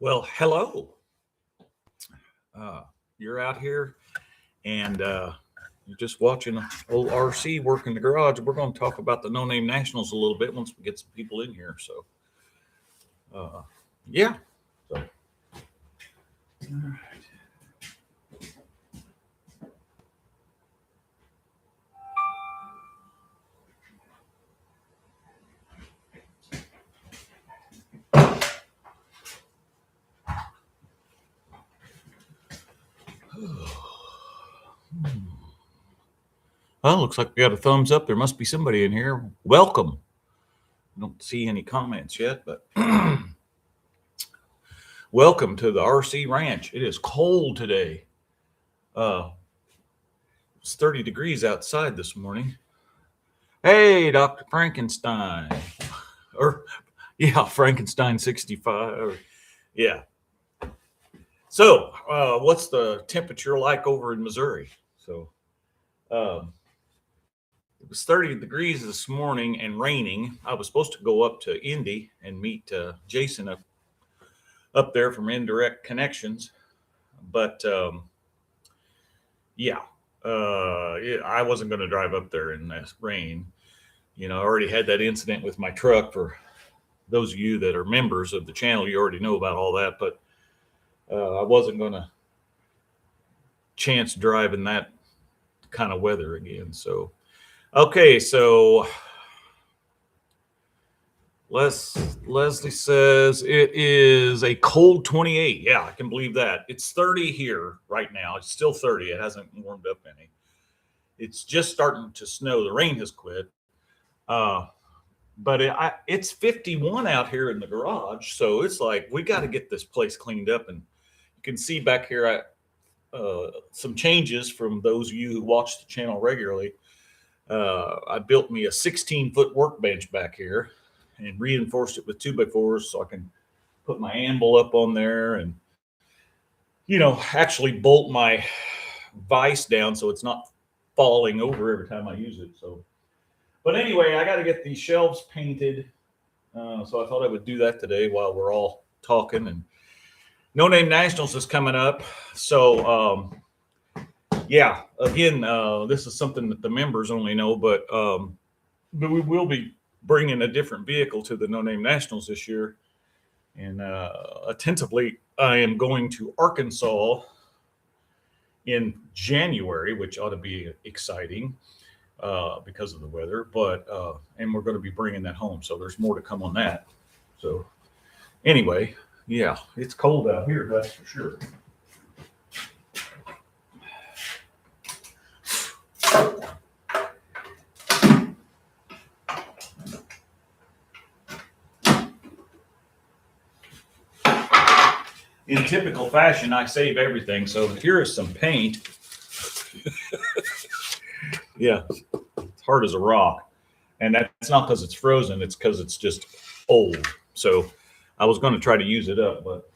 Well, hello. Uh, you're out here and you're just watching old RC work in the garage. We're going to talk about the No Name Nationals a little bit once we get some people in here. So, uh, yeah. So, all right. Well, looks like we got a thumbs up. There must be somebody in here. Welcome. I don't see any comments yet, but welcome to the RC Ranch. It is cold today. It's 30 degrees outside this morning. Hey, Dr. Frankenstein. Or, yeah, Frankenstein 65. Yeah. So, what's the temperature like over in Missouri? So, it was 30 degrees this morning and raining. I was supposed to go up to Indy and meet Jason up there from Indirect Connections. But, yeah, I wasn't going to drive up there in this rain. You know, I already had that incident with my truck. For those of you that are members of the channel, you already know about all that. But I wasn't going to chance driving that kind of weather again. So, okay, so Leslie says it is a cold 28. Yeah, I can believe that. It's 30 here right now. It's still 30. It hasn't warmed up any. It's just starting to snow. The rain has quit. But it's 51 out here in the garage. So it's like, we got to get this place cleaned up. And you can see back here some changes from those of you who watch the channel regularly. I built me a 16-foot workbench back here and reinforced it with 2x4s so I can put my anvil up on there and, you know, actually bolt my vise down so it's not falling over every time I use it. So, but anyway, I got to get these shelves painted. So I thought I would do that today while we're all talking. And No Name Nationals is coming up. So, yeah, again, this is something that the members only know, but we will be bringing a different vehicle to the No Name Nationals this year. And attentively, I am going to Arkansas in January, which ought to be exciting because of the weather. But and we're going to be bringing that home. So there's more to come on that. So anyway, yeah, it's cold out here, that's for sure. In typical fashion, I save everything. So here is some paint. Yeah, it's hard as a rock. And that's not because it's frozen. It's because it's just old. So I was going to try to use it up, but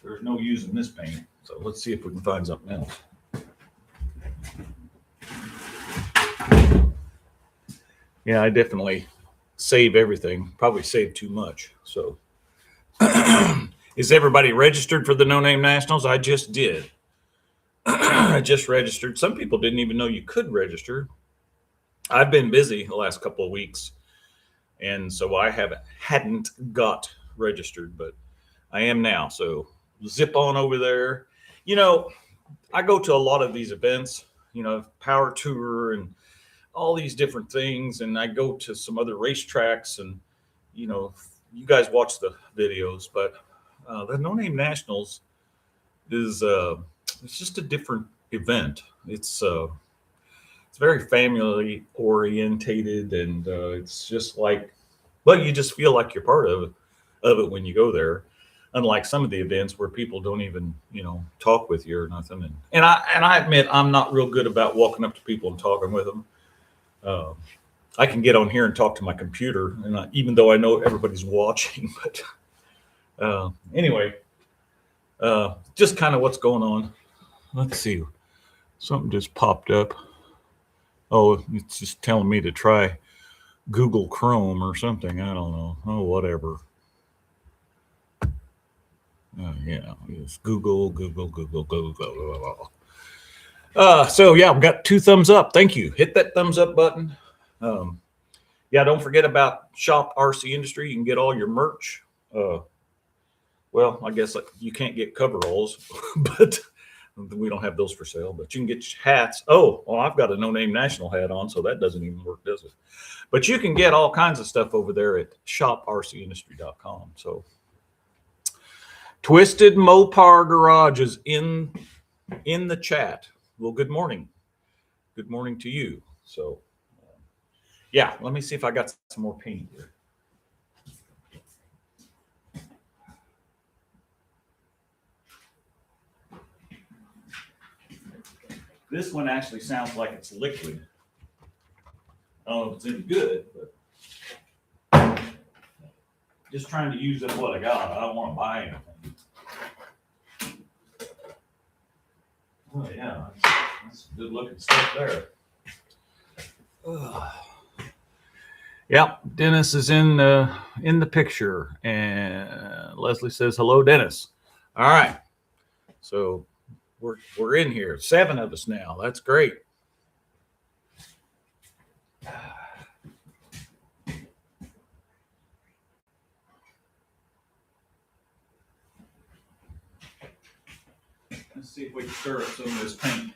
there's no using this paint. So let's see if we can find something else. Yeah, I definitely save everything. Probably save too much. So. Is everybody registered for the No Name Nationals? I just did. I just registered. Some people didn't even know you could register. I've been busy the last couple of weeks, and so I hadn't got registered, but I am now. So zip on over there. You know, I go to a lot of these events, you know, Power Tour and all these different things, and I go to some other racetracks, and, you know, you guys watch the videos, but the No Name Nationals is it's just a different event. It's very family orientated, and it's just like, well, you just feel like you're part of it when you go there. Unlike some of the events where people don't even, you know, talk with you or nothing. And I admit I'm not real good about walking up to people and talking with them. I can get on here and talk to my computer, and even though I know everybody's watching, but anyway, just kind of what's going on. Let's see. Something just popped up. Oh, it's just telling me to try Google Chrome or something. I don't know. Oh, whatever. It's Google. So yeah, I've got 2 thumbs up. Thank you. Hit that thumbs up button. Yeah, don't forget about Shop RC Industry. You can get all your merch. Well, I guess you can't get coveralls, but we don't have those for sale. But you can get hats. Oh, well, I've got a No Name National hat on, so that doesn't even work, does it? But you can get all kinds of stuff over there at shoprcindustry.com. So Twisted Mopar Garage is in the chat. Well, good morning. Good morning to you. So yeah, let me see if I got some more paint here. This one actually sounds like it's liquid. I don't know if it's any good, but just trying to use up what I got. I don't want to buy anything. Oh yeah, that's good looking stuff there. Yep, Dennis is in the picture, and Leslie says hello, Dennis. All right, so we're in here. 7 of us now. That's great. Let's see if we can stir up some of this paint.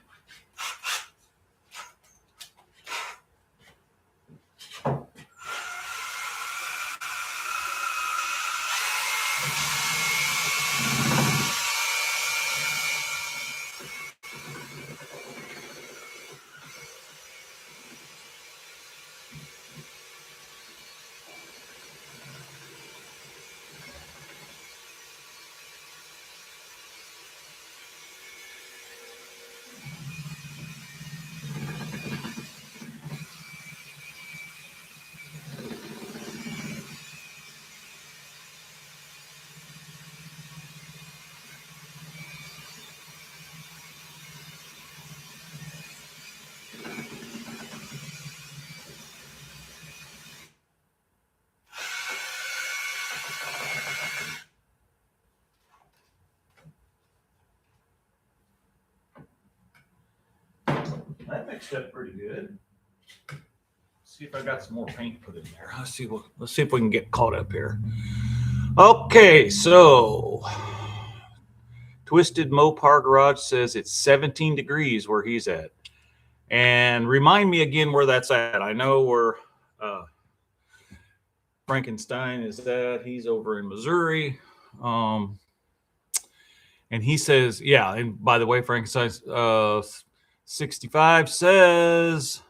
That mixed up pretty good. Let's see if I got some more paint put in there. Let's see if we can get caught up here. Okay, so Twisted Mopar Garage says it's 17 degrees where he's at. And remind me again where that's at. I know where Frankenstein is at. He's over in Missouri. And he says, yeah, and by the way, Frankenstein's 65 says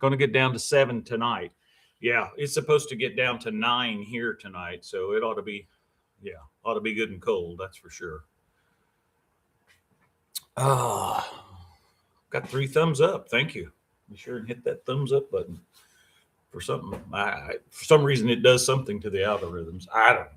going to get down to 7 tonight. Yeah, it's supposed to get down to 9 here tonight, so it ought to be good and cold, that's for sure. Got 3 thumbs up. Thank you. Be sure and hit that thumbs up button for something. For some reason, it does something to the algorithms. I don't know.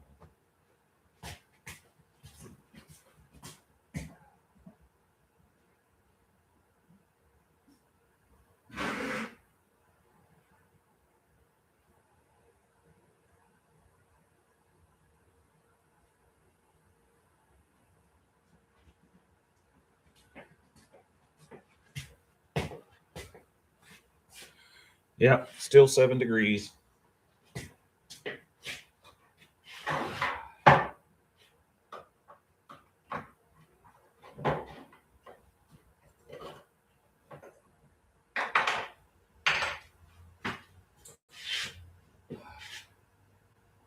Yeah, still 7 degrees.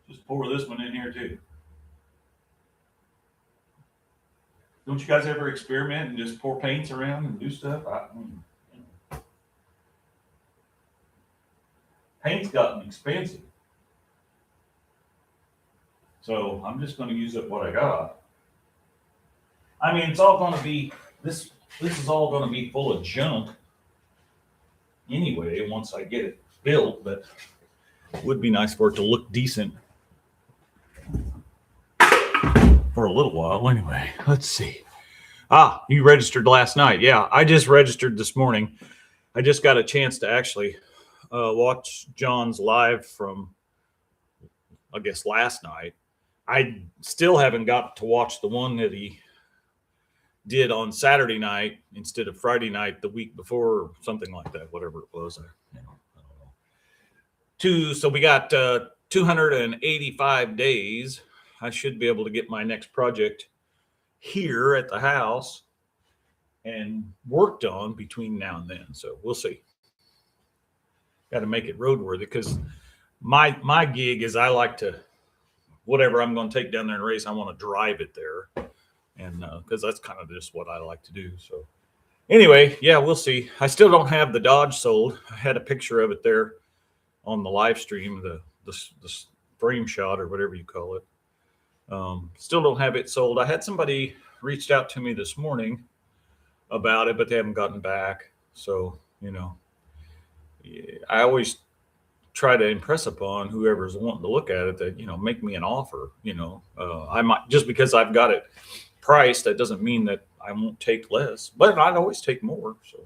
Just pour this one in here too. Don't you guys ever experiment and just pour paints around and do stuff? Paint's gotten expensive. So I'm just going to use up what I got. I mean, it's all going to be, this is all going to be full of junk anyway once I get it built, but it would be nice for it to look decent for a little while anyway. Let's see. You registered last night. Yeah, I just registered this morning. I just got a chance to actually watch John's live from, I guess, last night. I still haven't got to watch the one that he did on Saturday night instead of Friday night the week before, or something like that, whatever it was. I don't know. So we got 285 days. I should be able to get my next project here at the house and worked on between now and then. So we'll see. Got to make it roadworthy, because my gig is I like to, whatever I'm going to take down there and race, I want to drive it there, and because that's kind of just what I like to do. So anyway, yeah, we'll see. I still don't have the Dodge sold. I had a picture of it there on the live stream, the frame shot or whatever you call it. Still don't have it sold. I had somebody reached out to me this morning about it, but they haven't gotten back. So, I always try to impress upon whoever's wanting to look at it that, make me an offer. I might, just because I've got it priced, that doesn't mean that I won't take less, but I'd always take more. So.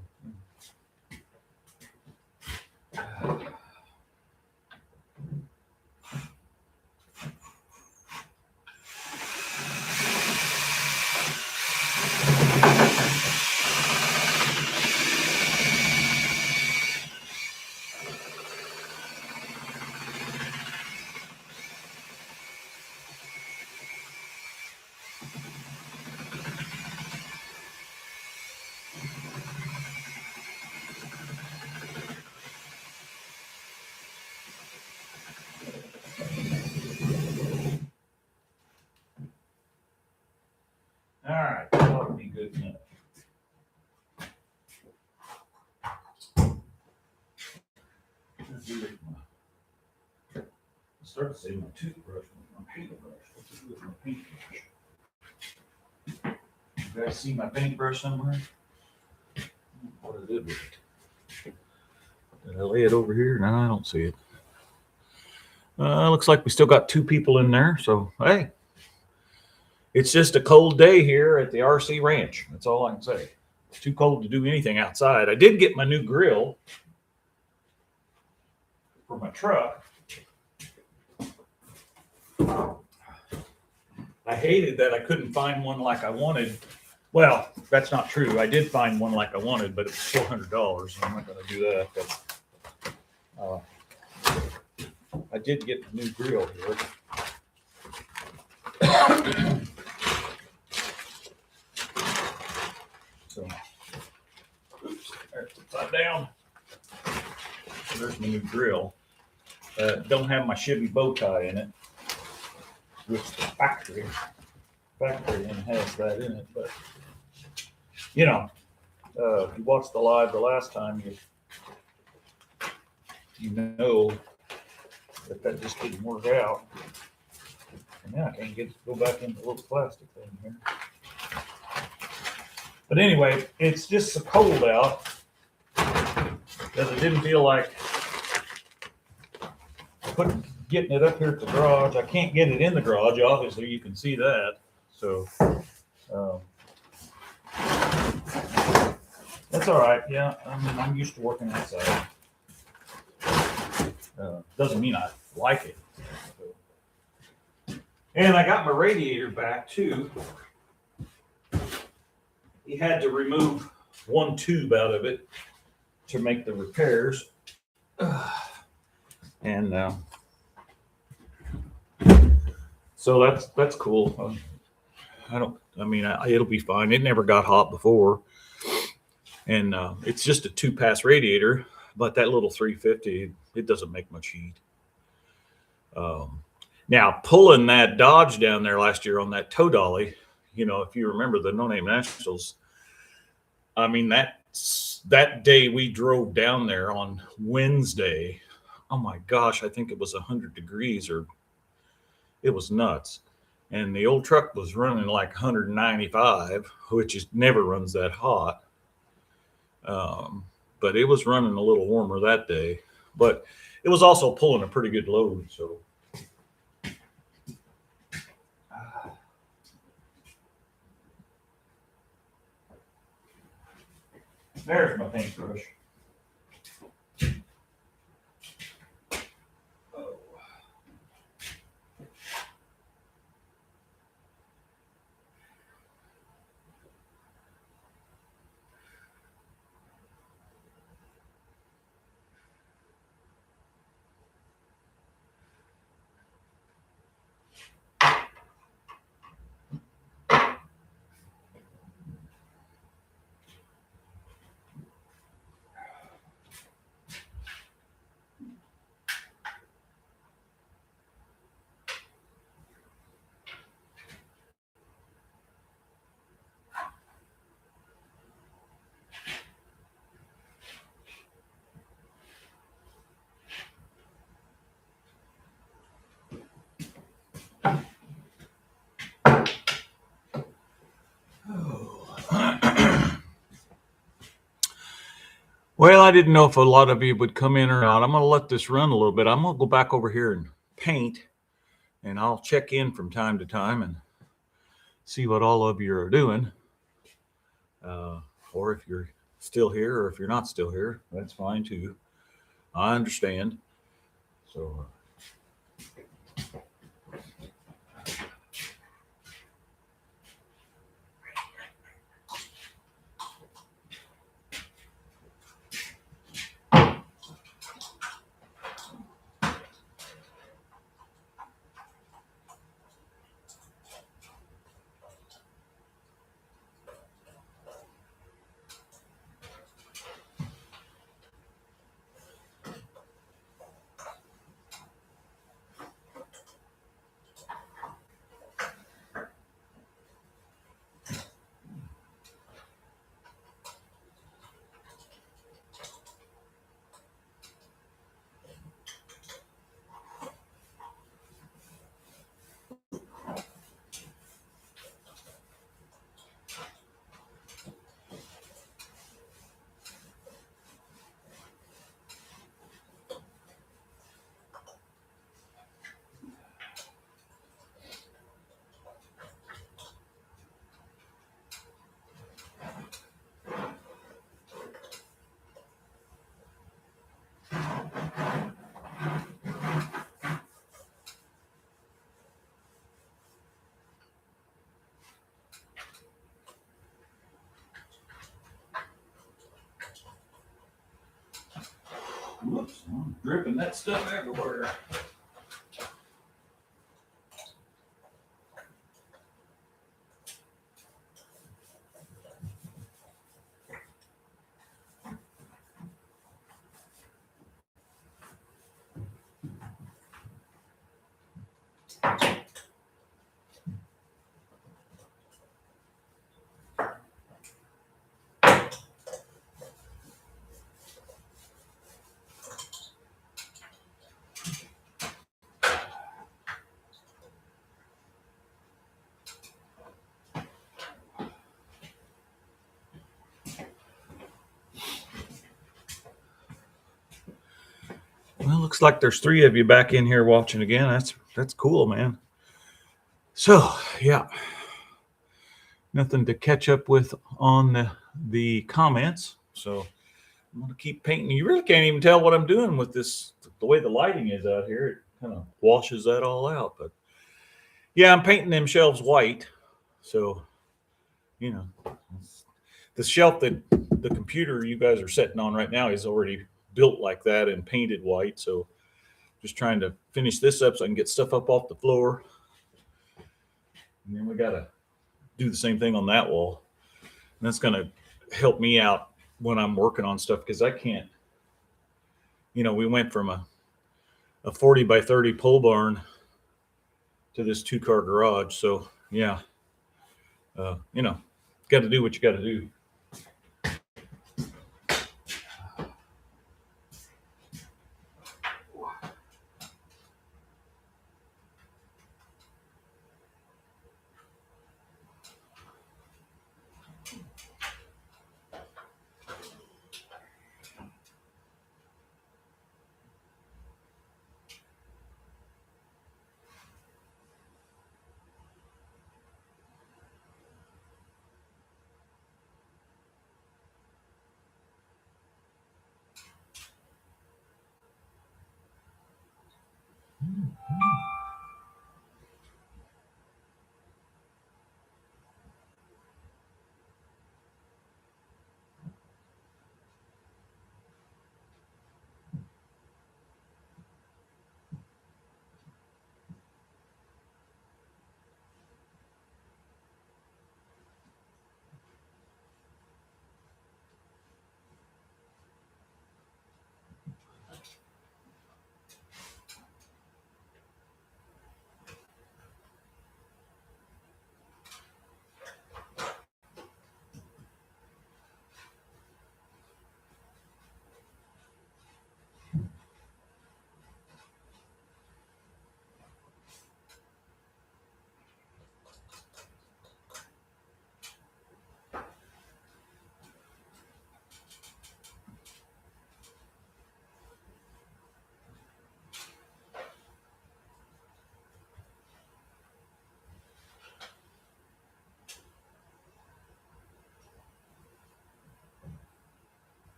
All right, that ought to be good enough. I started to say my toothbrush, my paintbrush. What to do with my paintbrush? You guys see my paintbrush somewhere? What I did with it? Did I lay it over here? No, I don't see it. Looks like we still got 2 people in there. So hey, it's just a cold day here at the RC Ranch. That's all I can say. It's too cold to do anything outside. I did get my new grill for my truck. I hated that I couldn't find one like I wanted. Well, that's not true. I did find one like I wanted, but it was $400. So I'm not going to do that. But I did get the new grill here. So, oops, there's upside down. So there's my new grill. Don't have my Chevy bow tie in it, which the factory one has that in it. But if you watched the live the last time, you know that just didn't work out. And now I can't go back in the little plastic thing here. But anyway, it's just so cold out that I didn't feel like getting it up here at the garage. I can't get it in the garage. Obviously, you can see that. So that's all right. Yeah, I'm used to working outside. Doesn't mean I like it. And I got my radiator back too. He had to remove one tube out of it to make the repairs. And so that's cool. It'll be fine. It never got hot before. And it's just a 2-pass radiator, but that little 350, it doesn't make much heat. Now, pulling that Dodge down there last year on that tow dolly, if you remember the No Name Nationals, that day we drove down there on Wednesday. Oh my gosh, I think it was 100 degrees, or it was nuts. And the old truck was running like 195, which never runs that hot. But it was running a little warmer that day. But it was also pulling a pretty good load. So there's my paintbrush. Well, I didn't know if a lot of you would come in or not. I'm going to let this run a little bit. I'm going to go back over here and paint, and I'll check in from time to time and see what all of you are doing. Or if you're still here, or if you're not still here, that's fine too. I understand. So, whoops, I'm dripping that stuff everywhere. Well, looks like there's 3 of you back in here watching again. That's cool, man. So, yeah, nothing to catch up with on the comments. So I'm going to keep painting. You really can't even tell what I'm doing with this. The way the lighting is out here, it kind of washes that all out. But yeah, I'm painting them shelves white. So, you know, the shelf that the computer you guys are sitting on right now is already built like that and painted white. So just trying to finish this up so I can get stuff up off the floor. And then we got to do the same thing on that wall. And that's going to help me out when I'm working on stuff because I can't, we went from a 40 by 30 pole barn to this 2-car garage. So yeah, got to do what you got to do.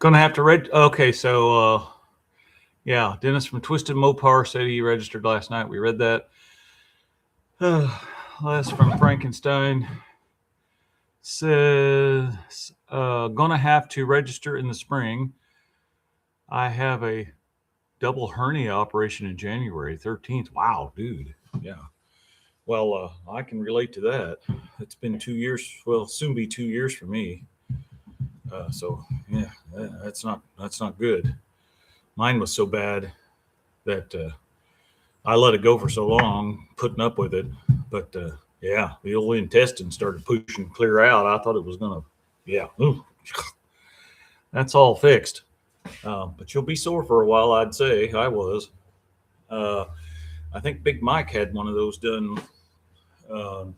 Gonna have to read. Okay, so yeah, Dennis from Twisted Mopar said he registered last night. We read that. Les from Frankenstein says gonna have to register in the spring. I have a double hernia operation in January 13th. Wow, dude. Yeah. Well, I can relate to that. It's been 2 years. Well, soon be 2 years for me. So yeah, that's not good. Mine was so bad that I let it go for so long, putting up with it. But yeah, the old intestine started pushing clear out. I thought it was gonna, yeah, ooh, that's all fixed. But you'll be sore for a while, I'd say. I was. Uh, I think Big Mike had one of those done. Um,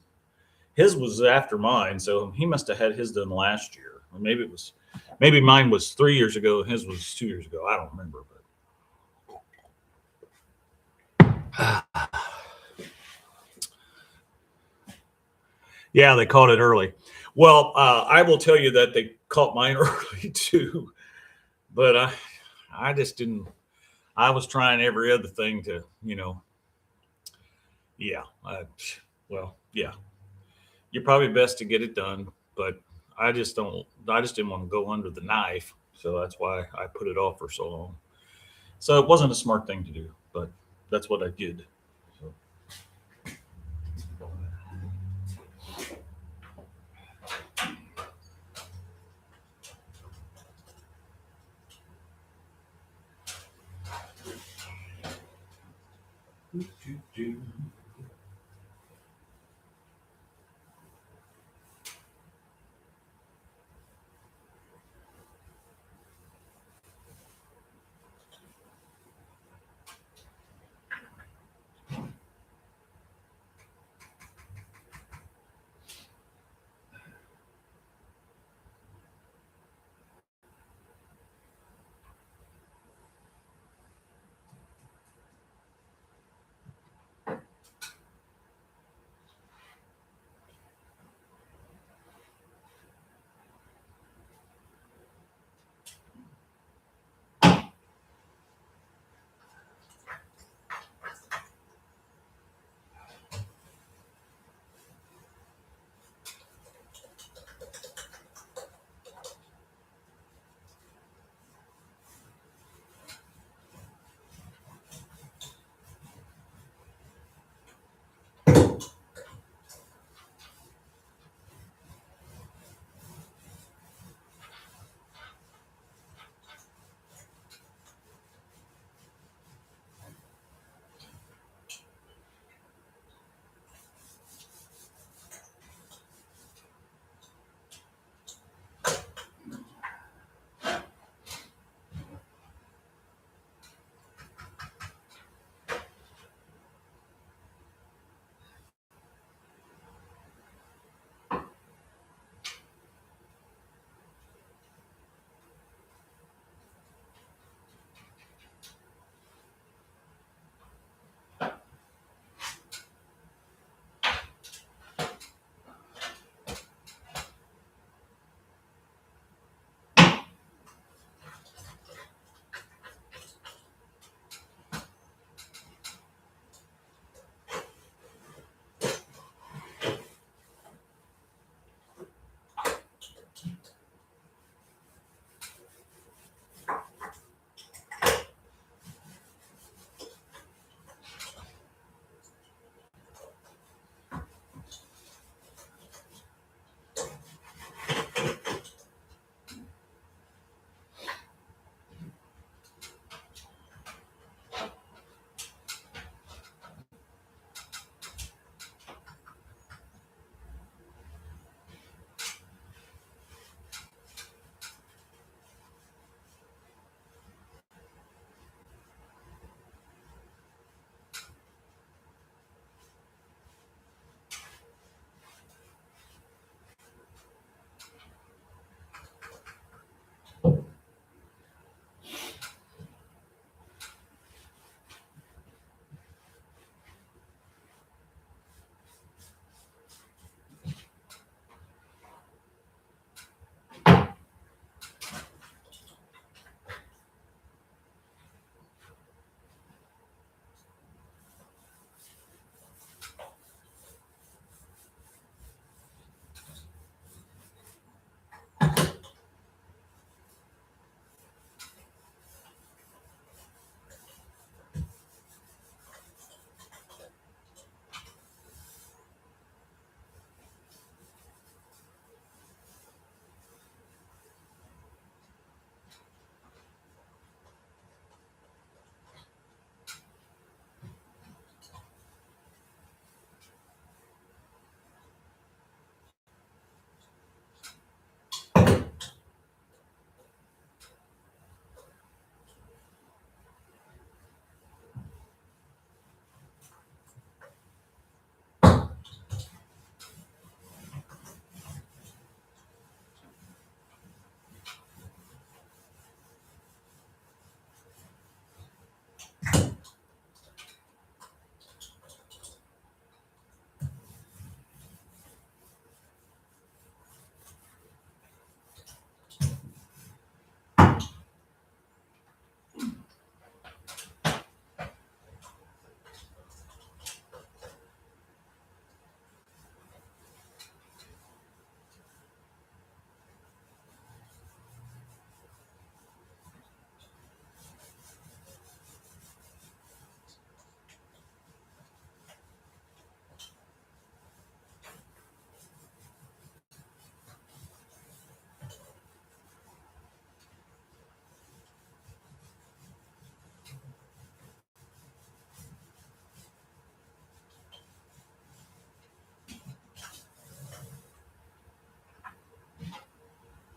his was after mine, so he must have had his done last year, or maybe mine was 3 years ago, and his was 2 years ago. I don't remember, but yeah, they caught it early. Well, I will tell you that they caught mine early too, but I just didn't. I was trying every other thing to, yeah. Well, yeah. You're probably best to get it done, but I just don't. I just didn't want to go under the knife, so that's why I put it off for so long. So it wasn't a smart thing to do, but that's what I did. So.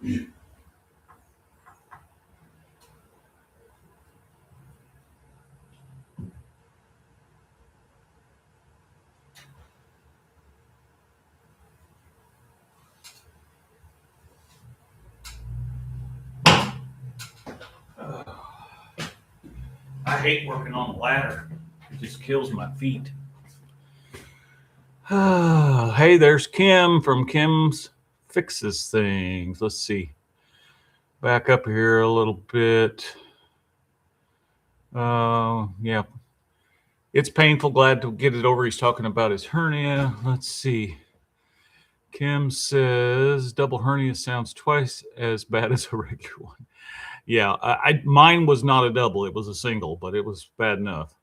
I hate working on the ladder. It just kills my feet. Hey, there's Kim from Kim's Fixes Things. Let's see. Back up here a little bit. Yeah. It's painful. Glad to get it over. He's talking about his hernia. Let's see. Kim says double hernia sounds twice as bad as a regular one. Yeah, mine was not a double. It was a single, but it was bad enough.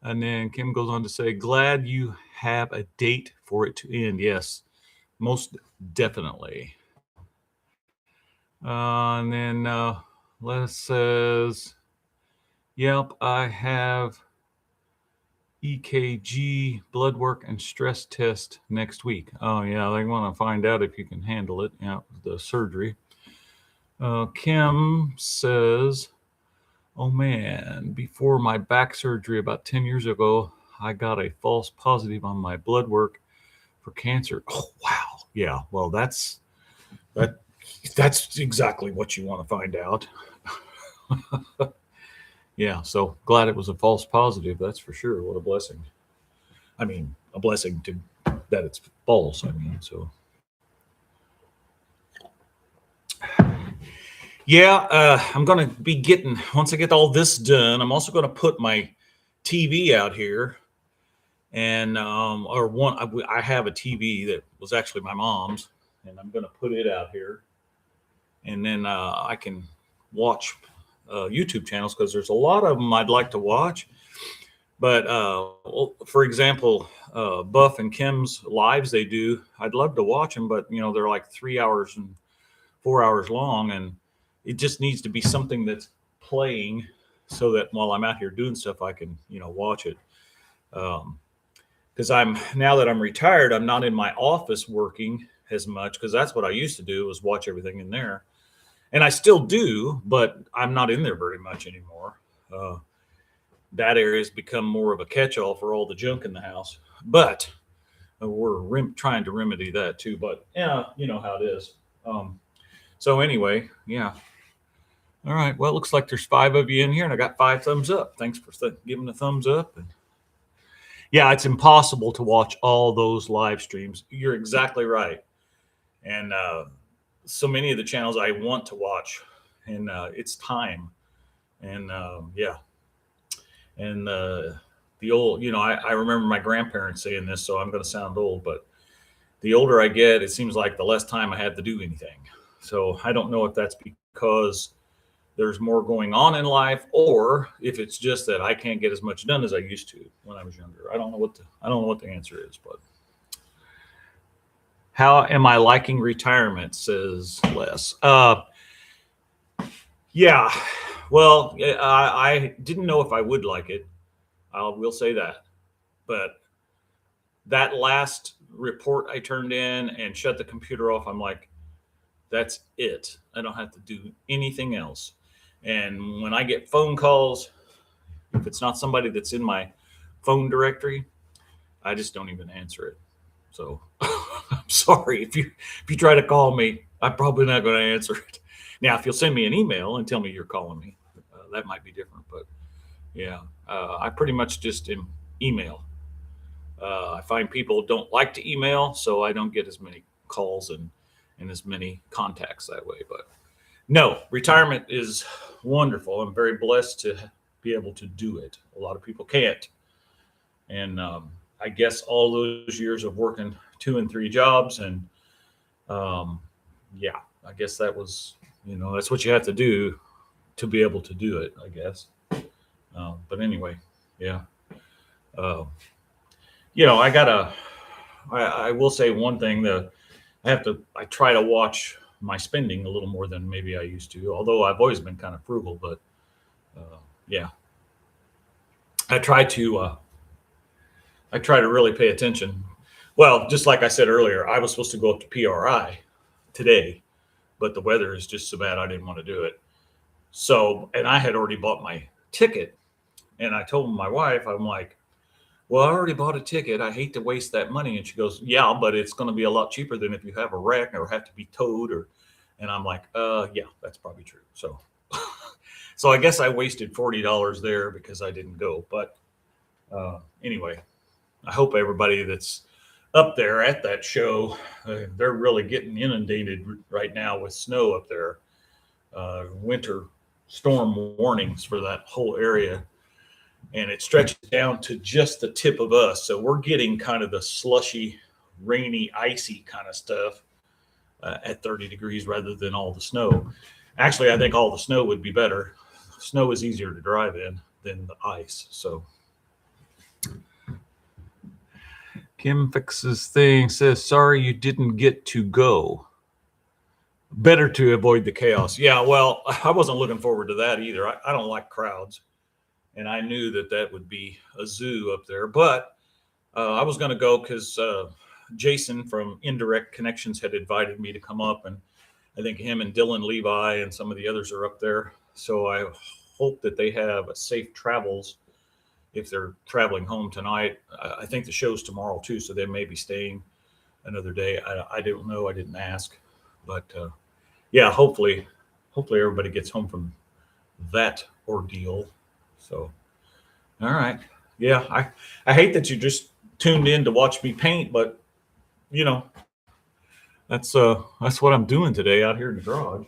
And then Kim goes on to say, glad you have a date for it to end. Yes, most definitely. And then Les says, yep, I have EKG, blood work, and stress test next week. Oh, yeah, they want to find out if you can handle it. Yeah, the surgery. Kim says, oh man, before my back surgery about 10 years ago, I got a false positive on my blood work for cancer. Oh, wow. Yeah, well, that's exactly what you want to find out. Yeah, so glad it was a false positive. That's for sure. What a blessing. I mean, a blessing to that it's false. I mean, so. Yeah, I'm going to be getting, once I get all this done, I'm also going to put my TV out here. And, I have a TV that was actually my mom's, and I'm going to put it out here. And then I can watch YouTube channels because there's a lot of them I'd like to watch. But for example, Buff and Kim's lives they do, I'd love to watch them, but they're like 3 hours and 4 hours long, and it just needs to be something that's playing so that while I'm out here doing stuff, I can, watch it. Because now that I'm retired, I'm not in my office working as much because that's what I used to do was watch everything in there. And I still do, but I'm not in there very much anymore. That area has become more of a catch-all for all the junk in the house. But we're trying to remedy that too. But yeah, you know how it is. So anyway, yeah. All right. Well, it looks like there's 5 of you in here, and I got 5 thumbs up. Thanks for giving a thumbs up. And yeah, it's impossible to watch all those live streams. You're exactly right. And so many of the channels I want to watch, and it's time. And yeah. And the old, I remember my grandparents saying this, so I'm going to sound old, but the older I get, it seems like the less time I have to do anything. So I don't know if that's because there's more going on in life, or if it's just that I can't get as much done as I used to when I was younger. I don't know what the answer is, but how am I liking retirement? Says Les. Yeah, well, I didn't know if I would like it. I will say that, but that last report I turned in and shut the computer off, I'm like, that's it. I don't have to do anything else. And when I get phone calls, if it's not somebody that's in my phone directory, I just don't even answer it. So I'm sorry if you try to call me, I'm probably not going to answer it. Now, if you'll send me an email and tell me you're calling me, that might be different. But yeah, I pretty much just email. I find people don't like to email, so I don't get as many calls and as many contacts that way. But no, retirement is wonderful. I'm very blessed to be able to do it. A lot of people can't. And I guess all those years of working 2 and 3 jobs, and yeah, I guess that was, that's what you have to do to be able to do it, I guess. But anyway, yeah. I will say one thing, I try to watch my spending a little more than maybe I used to, although I've always been kind of frugal, but yeah, I try to really pay attention. Well, just like I said earlier, I was supposed to go up to PRI today, but the weather is just so bad I didn't want to do it. So, and I had already bought my ticket, and I told my wife, I'm like, well, I already bought a ticket. I hate to waste that money. And she goes, yeah, but it's going to be a lot cheaper than if you have a wreck or have to be towed or, and I'm like, yeah, that's probably true. So, so I guess I wasted $40 there because I didn't go. But anyway, I hope everybody that's up there at that show, they're really getting inundated right now with snow up there. Winter storm warnings for that whole area, and it stretches down to just the tip of us. So we're getting kind of the slushy, rainy, icy kind of stuff at 30 degrees rather than all the snow. Actually, I think all the snow would be better. Snow is easier to drive in than the ice. So Kim Fixes Thing says, sorry you didn't get to go. Better to avoid the chaos. Yeah, well, I wasn't looking forward to that either. I don't like crowds. And I knew that that would be a zoo up there. But I was going to go because Jason from Indirect Connections had invited me to come up. And I think him and Dylan Levi and some of the others are up there. So I hope that they have a safe travels if they're traveling home tonight. I think the show's tomorrow too, so they may be staying another day. I don't know. I didn't ask. But yeah, hopefully everybody gets home from that ordeal. So, all right. Yeah, I hate that you just tuned in to watch me paint, but you know, that's what I'm doing today out here in the garage.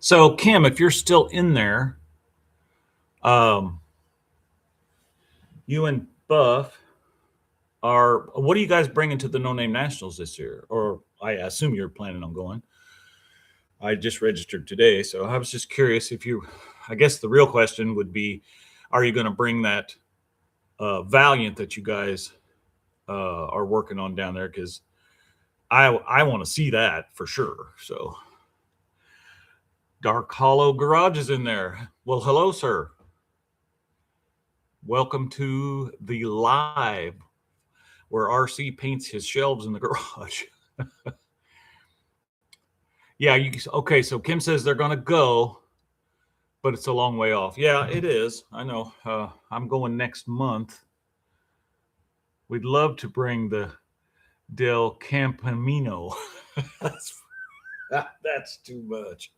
So Kim, if you're still in there, you and Buff what are you guys bringing to the No Name Nationals this year? Or I assume you're planning on going. I just registered today, so I was just curious I guess the real question would be, are you going to bring that Valiant that you guys are working on down there? Because I want to see that for sure. So Dark Hollow Garage is in there. Well, hello, sir. Welcome to the live where RC paints his shelves in the garage. Yeah, okay, so Kim says they're going to go, but it's a long way off. Yeah, it is. I know. I'm going next month. We'd love to bring the Del Campamino. That's too much.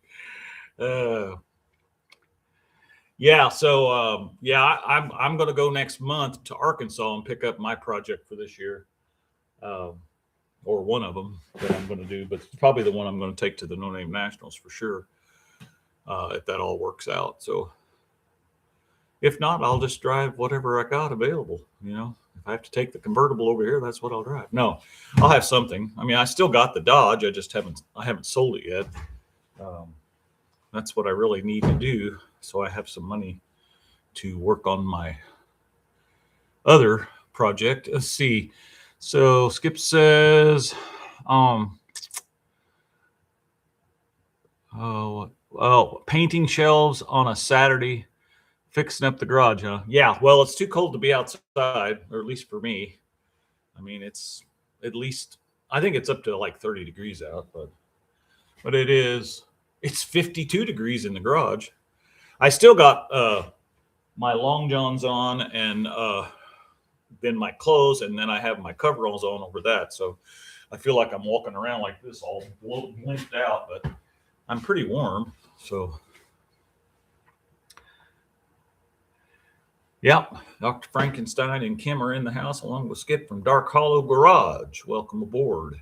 Yeah, so I'm going to go next month to Arkansas and pick up my project for this year, or one of them that I'm going to do, but probably the one I'm going to take to the No Name Nationals for sure, if that all works out. So if not, I'll just drive whatever I got available. You know, if I have to take the convertible over here, that's what I'll drive. No, I'll have something. I mean, I still got the Dodge. I haven't sold it yet. That's what I really need to do, so I have some money to work on my other project. Let's see. So Skip says, painting shelves on a Saturday, fixing up the garage, huh? Yeah, well, it's too cold to be outside, or at least for me. I mean, it's at least, I think it's up to like 30 degrees out, but it's 52 degrees in the garage. I still got my long johns on and then my clothes, and then I have my coveralls on over that. So I feel like I'm walking around like this, all limped out, but I'm pretty warm. So yeah, Dr. Frankenstein and Kim are in the house along with Skip from Dark Hollow Garage. Welcome aboard.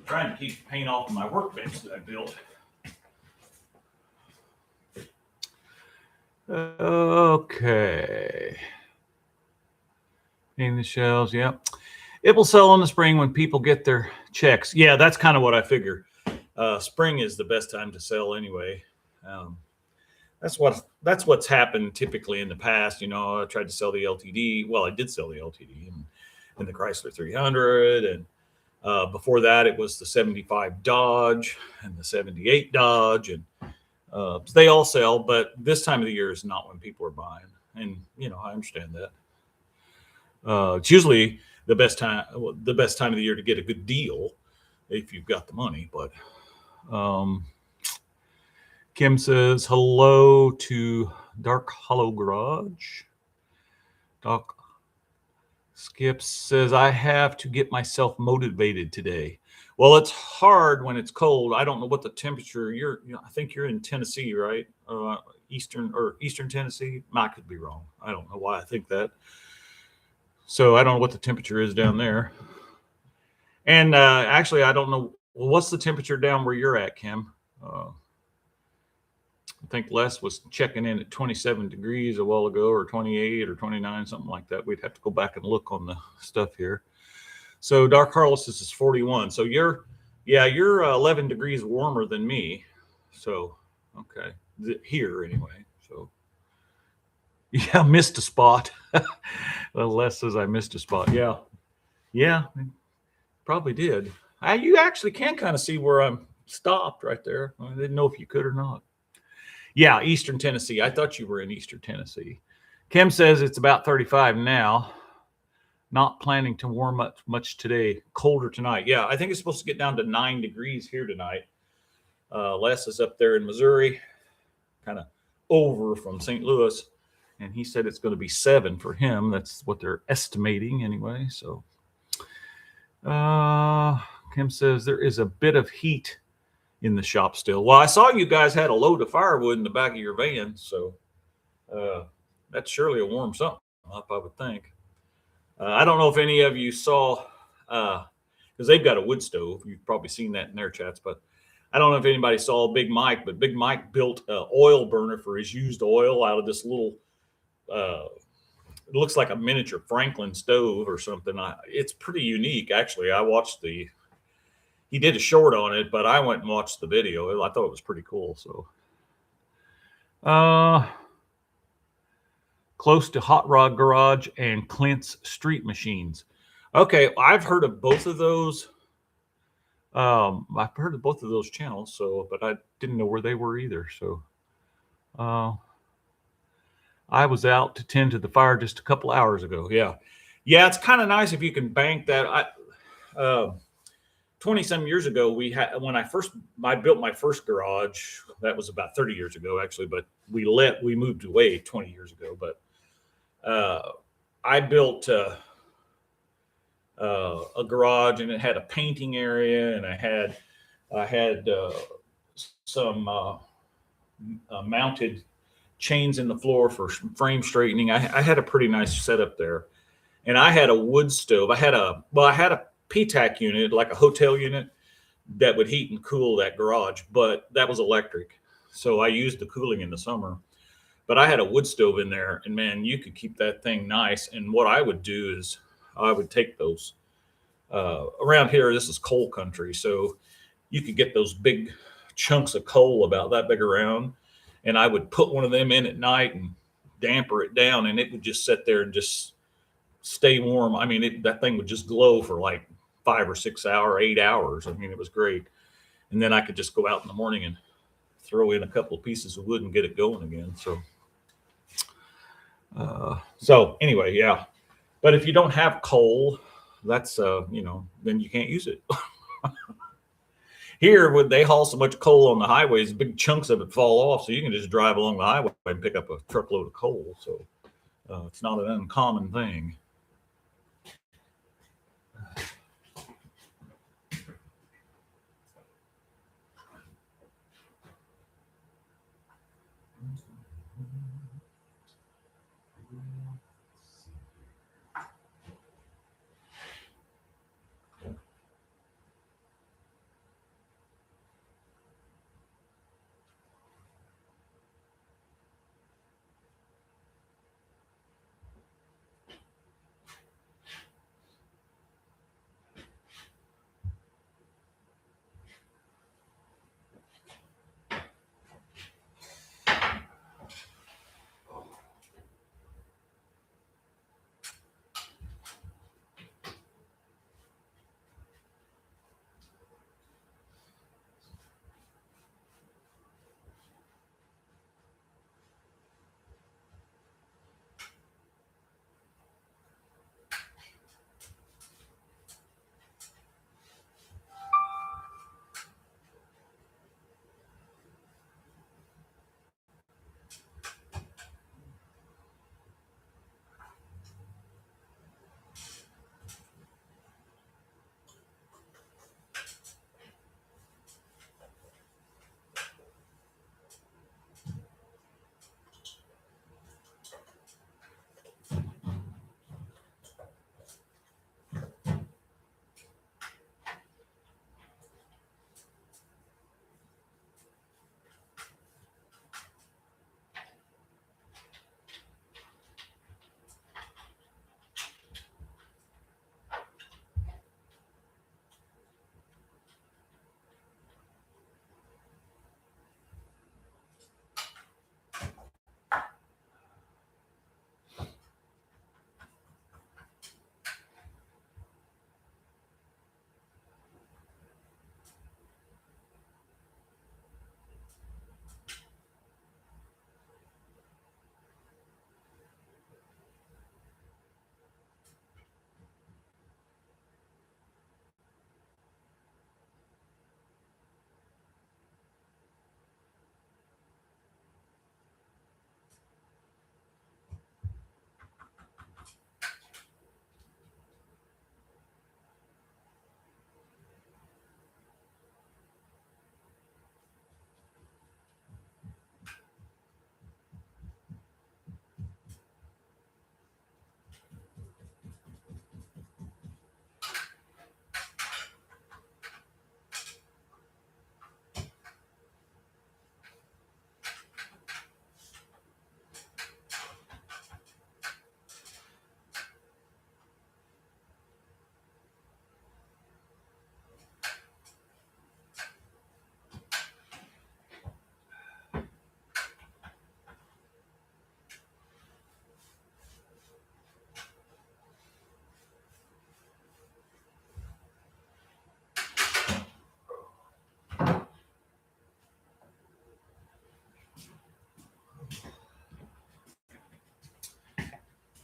Trying to keep the paint off my workbench that I built. Okay. Painting the shells, yep. It will sell in the spring when people get their checks. Yeah, that's kind of what I figure. Spring is the best time to sell anyway. That's what's happened typically in the past. You know, I tried to sell the LTD. Well, I did sell the LTD and the Chrysler 300, and before that, it was the 75 Dodge and the 78 Dodge, and they all sell. But this time of the year is not when people are buying, and you know I understand that. It's usually the best time of the year to get a good deal if you've got the money. But Kim says hello to Dark Hollow Garage. Doc Skip says, I have to get myself motivated today. Well, it's hard when it's cold. I don't know what the temperature I think you're in Tennessee, right? Eastern Tennessee. I could be wrong. I don't know why I think that. So I don't know what the temperature is down there. And actually, I don't know. Well, what's the temperature down where you're at, Kim? I think Les was checking in at 27 degrees a while ago, or 28 or 29, something like that. We'd have to go back and look on the stuff here. So Dark Carlos is 41. So you're 11 degrees warmer than me. So, okay. Here anyway. So, yeah, missed a spot. Well, Les says I missed a spot. Yeah. Yeah, probably did. You actually can kind of see where I'm stopped right there. I didn't know if you could or not. Yeah, Eastern Tennessee. I thought you were in Eastern Tennessee. Kim says it's about 35 now. Not planning to warm up much today. Colder tonight. Yeah, I think it's supposed to get down to 9 degrees here tonight. Les is up there in Missouri, kind of over from St. Louis, and he said it's going to be 7 for him. That's what they're estimating anyway. So, Kim says there is a bit of heat in the shop still. Well, I saw you guys had a load of firewood in the back of your van, so that's surely a warm something up, I would think. I don't know if any of you saw, because they've got a wood stove. You've probably seen that in their chats, but I don't know if anybody saw Big Mike, but Big Mike built an oil burner for his used oil out of this little, it looks like a miniature Franklin stove or something. It's pretty unique, actually. He did a short on it, but I went and watched the video. I thought it was pretty cool. So, close to Hot Rod Garage and Clint's Street Machines. Okay, I've heard of both of those. I've heard of both of those channels, so but I didn't know where they were either. So, I was out to tend to the fire just a couple hours ago. Yeah, it's kind of nice if you can bank that. 20 some years ago, when I built my first garage. That was about 30 years ago, actually, but we moved away 20 years ago. But I built a garage, and it had a painting area, and I had some mounted chains in the floor for frame straightening. I had a pretty nice setup there, and I had a wood stove. I had a PTAC unit, like a hotel unit, that would heat and cool that garage, but that was electric. So I used the cooling in the summer. But I had a wood stove in there, and man, you could keep that thing nice. And what I would do is I would take those around here. This is coal country, so you could get those big chunks of coal about that big around, and I would put one of them in at night and damper it down, and it would just sit there and just stay warm. I mean, that thing would just glow for like 5 or 6 hours, 8 hours. I mean, it was great. And then I could just go out in the morning and throw in a couple of pieces of wood and get it going again. So anyway, yeah. But if you don't have coal, that's then you can't use it. Here, they haul so much coal on the highways, big chunks of it fall off, so you can just drive along the highway and pick up a truckload of coal. So it's not an uncommon thing.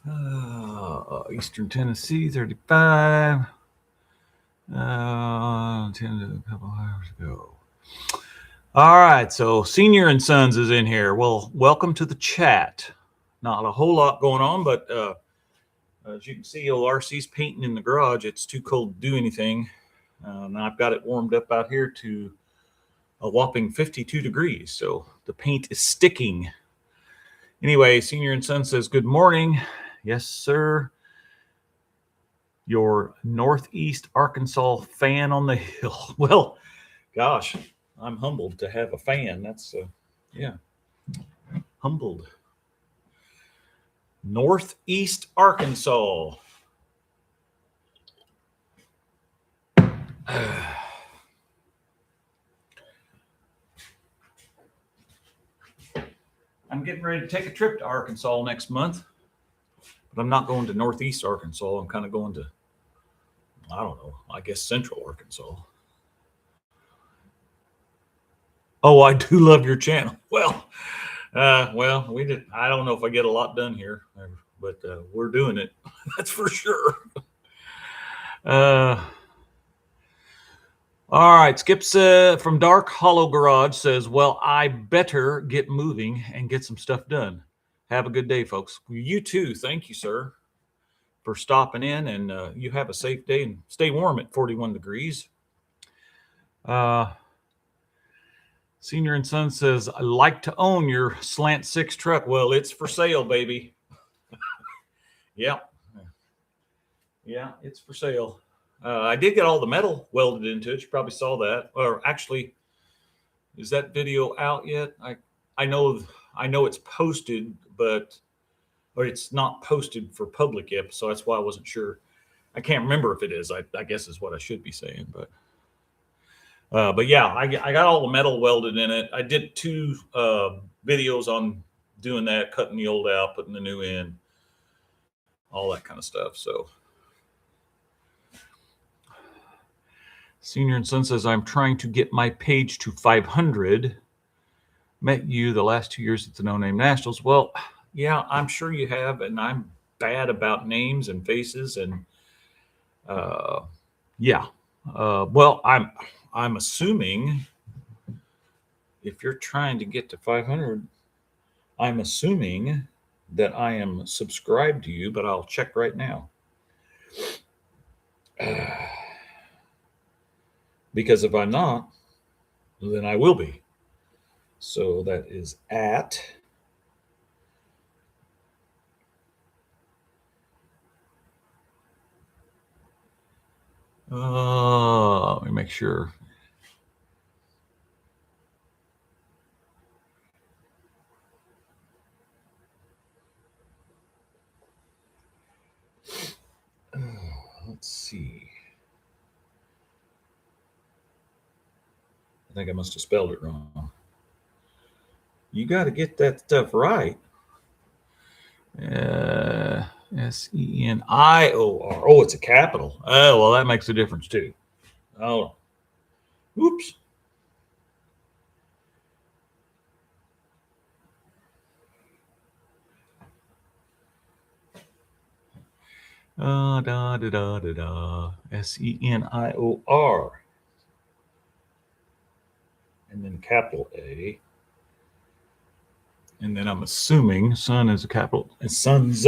Eastern Tennessee, 35. 10 a couple hours ago. All right, so Senior and Sons is in here. Well, welcome to the chat. Not a whole lot going on, but as you can see, old RC's painting in the garage. It's too cold to do anything. Now I've got it warmed up out here to a whopping 52 degrees, so the paint is sticking. Anyway, Senior and Son says, good morning. Yes, sir. Your Northeast Arkansas fan on the hill. Well, gosh, I'm humbled to have a fan. That's, yeah, humbled. Northeast Arkansas. I'm getting ready to take a trip to Arkansas next month, but I'm not going to Northeast Arkansas. I'm kind of going to, I don't know, I guess Central Arkansas. Oh, I do love your channel. Well, we did. I don't know if I get a lot done here, but we're doing it. That's for sure. All right, Skips from Dark Hollow Garage says, well, I better get moving and get some stuff done. Have a good day, folks. You too. Thank you, sir, for stopping in, and you have a safe day and stay warm at 41 degrees. Senior and Son says, I like to own your Slant 6 truck. Well, it's for sale, baby. Yeah. Yeah, it's for sale. I did get all the metal welded into it. You probably saw that. Or actually, is that video out yet? I know it's posted, or it's not posted for public yet, so that's why I wasn't sure. I can't remember if it is. I guess is what I should be saying, but yeah, I got all the metal welded in it. I did 2 videos on doing that, cutting the old out, putting the new in, all that kind of stuff. So. Senior and Son says, I'm trying to get my page to 500. Met you the last 2 years at the No Name Nationals. Well, yeah, I'm sure you have, and I'm bad about names and faces, and yeah. Well, I'm assuming if you're trying to get to 500, I'm assuming that I am subscribed to you, but I'll check right now. Because if I'm not, then I will be. So that is at let me make sure. Let's see. I think I must have spelled it wrong. You got to get that stuff right. Senior. Oh, it's a capital. Oh, well, that makes a difference too. Oh, oops. Senior. And then capital A. And then I'm assuming son is a capital, and sons.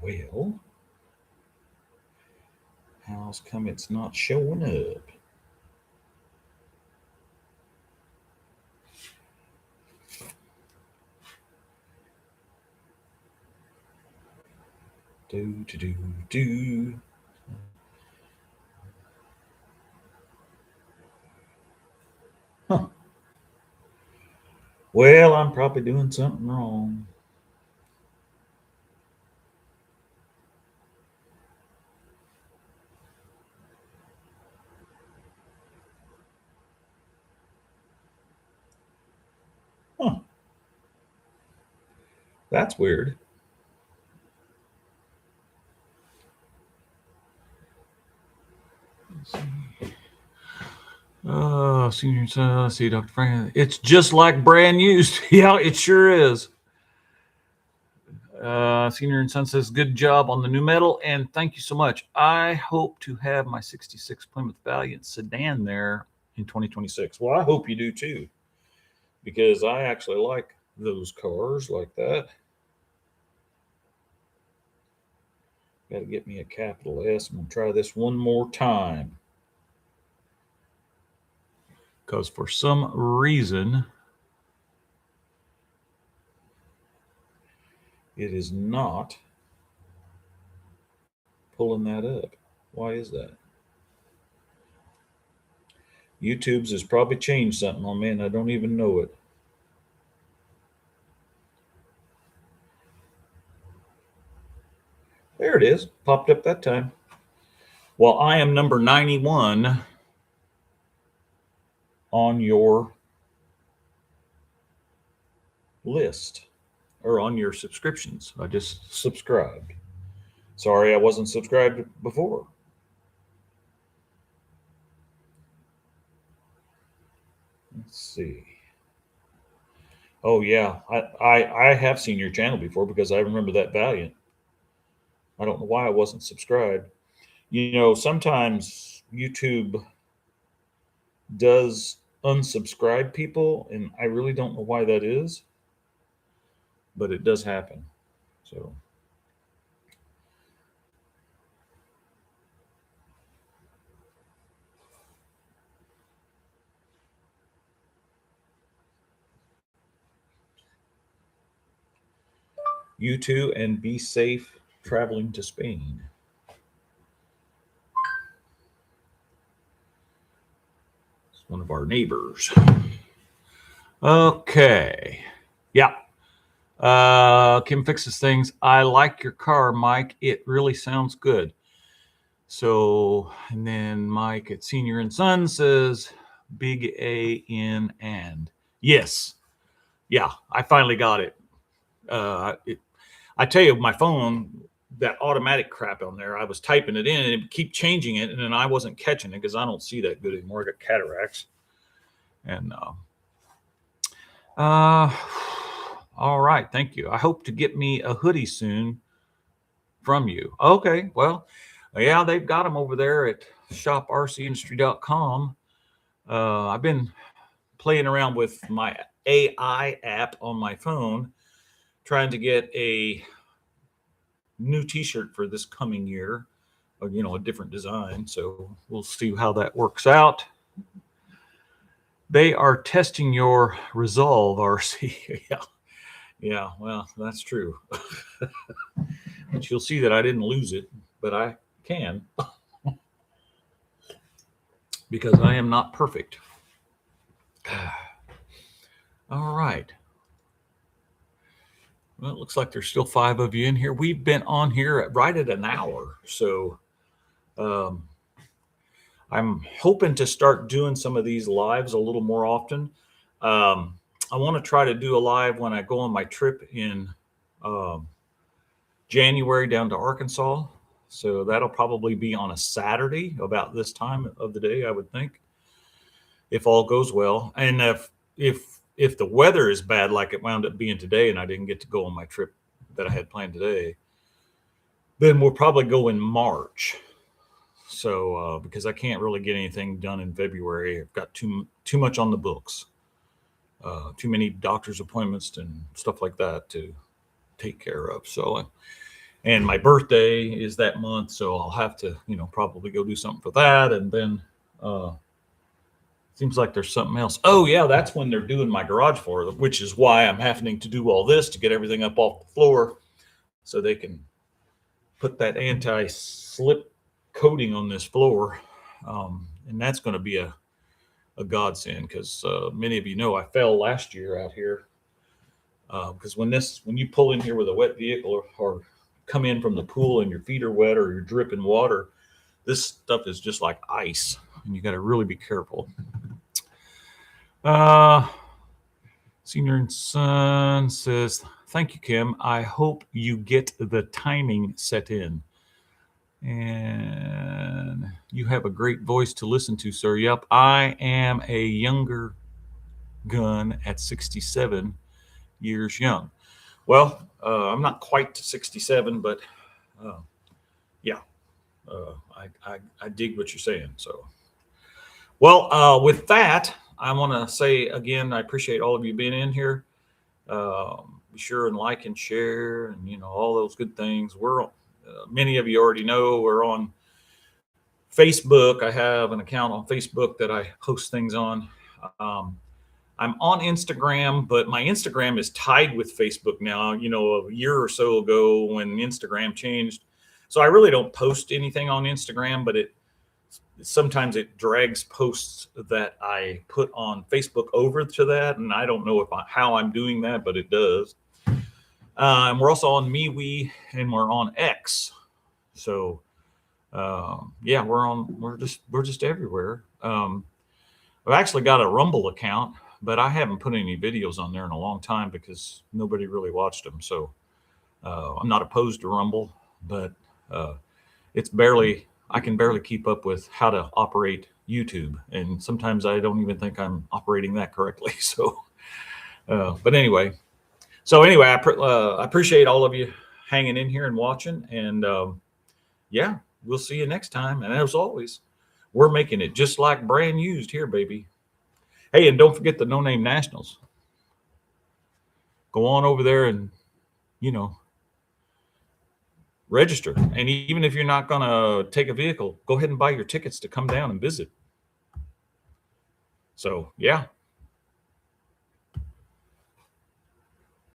Well, how's come it's not showing up? Do. Huh. Well, I'm probably doing something wrong. Huh. That's weird. Let's see. Senior son, let's see, Dr. Frank. It's just like brand used. Yeah, it sure is. Senior and Son says, good job on the new metal, and thank you so much. I hope to have my 66 Plymouth Valiant sedan there in 2026. Well, I hope you do too, because I actually like those cars like that. Got to get me a capital S. I'm going to try this one more time. Because for some reason, it is not pulling that up. Why is that? YouTube's has probably changed something on me, and I don't even know it. There it is. Popped up that time. Well, I am number 91 on your list or on your subscriptions. I just subscribed. Sorry, I wasn't subscribed before. Let's see. Oh yeah, I have seen your channel before because I remember that Valiant. I don't know why I wasn't subscribed. You know, sometimes YouTube does unsubscribe people, and I really don't know why that is, but it does happen. So you too, and be safe traveling to Spain. It's one of our neighbors. Okay. Yeah. Kim fixes things. I like your car, Mike. It really sounds good. So, and then Mike at Senior and Son says, big A in and. Yes. Yeah, I finally got it. I tell you, my phone, that automatic crap on there, I was typing it in and it keep changing it, and then I wasn't catching it because I don't see that good anymore. I got cataracts. And all right, thank you. I hope to get me a hoodie soon from you. Okay, well, yeah, they've got them over there at shoprcindustry.com. I've been playing around with my AI app on my phone, trying to get a new t-shirt for this coming year, or, you know, a different design. So we'll see how that works out. They are testing your resolve, RC. Yeah, well, that's true. But you'll see that I didn't lose it, but I can because I am not perfect. All right. Well, it looks like there's still 5 of you in here. We've been on here right at an hour. So I'm hoping to start doing some of these lives a little more often. I want to try to do a live when I go on my trip in January down to Arkansas. So that'll probably be on a Saturday about this time of the day, I would think, if all goes well. And if the weather is bad like it wound up being today and I didn't get to go on my trip that I had planned today, then we'll probably go in March. So because I can't really get anything done in February, I've got too much on the books, too many doctor's appointments and stuff like that to take care of. So, and my birthday is that month, so I'll have to, you know, probably go do something for that. And then seems like there's something else. Oh yeah, that's when they're doing my garage floor, which is why I'm having to do all this to get everything up off the floor, so they can put that anti-slip coating on this floor. And that's going to be a godsend because many of you know I fell last year out here because when you pull in here with a wet vehicle or come in from the pool and your feet are wet or you're dripping water, this stuff is just like ice and you got to really be careful. Senior and Son says, thank you, Kim. I hope you get the timing set in. And you have a great voice to listen to, sir. Yep, I am a younger gun at 67 years young. Well, I'm not quite to 67, but uh, yeah, I dig what you're saying. So, well, with that, I want to say again, I appreciate all of you being in here. Be sure and like and share, and all those good things. We're many of you already know we're on Facebook. I have an account on Facebook that I post things on. Um, I'm on Instagram, but my Instagram is tied with Facebook now. A year or so ago when Instagram changed, so I really don't post anything on Instagram, but sometimes it drags posts that I put on Facebook over to that, and I don't know how I'm doing that, but it does. And we're also on MeWe, and we're on X. So yeah, we're just everywhere. I've actually got a Rumble account, but I haven't put any videos on there in a long time because nobody really watched them. So I'm not opposed to Rumble, but I can barely keep up with how to operate YouTube, and sometimes I don't even think I'm operating that correctly. So, but anyway, I appreciate all of you hanging in here and watching, and yeah, we'll see you next time. And as always, we're making it just like brand used here, baby. Hey, and don't forget the No Name Nationals. Go on over there and, register. And even if you're not going to take a vehicle, go ahead and buy your tickets to come down and visit. So, yeah.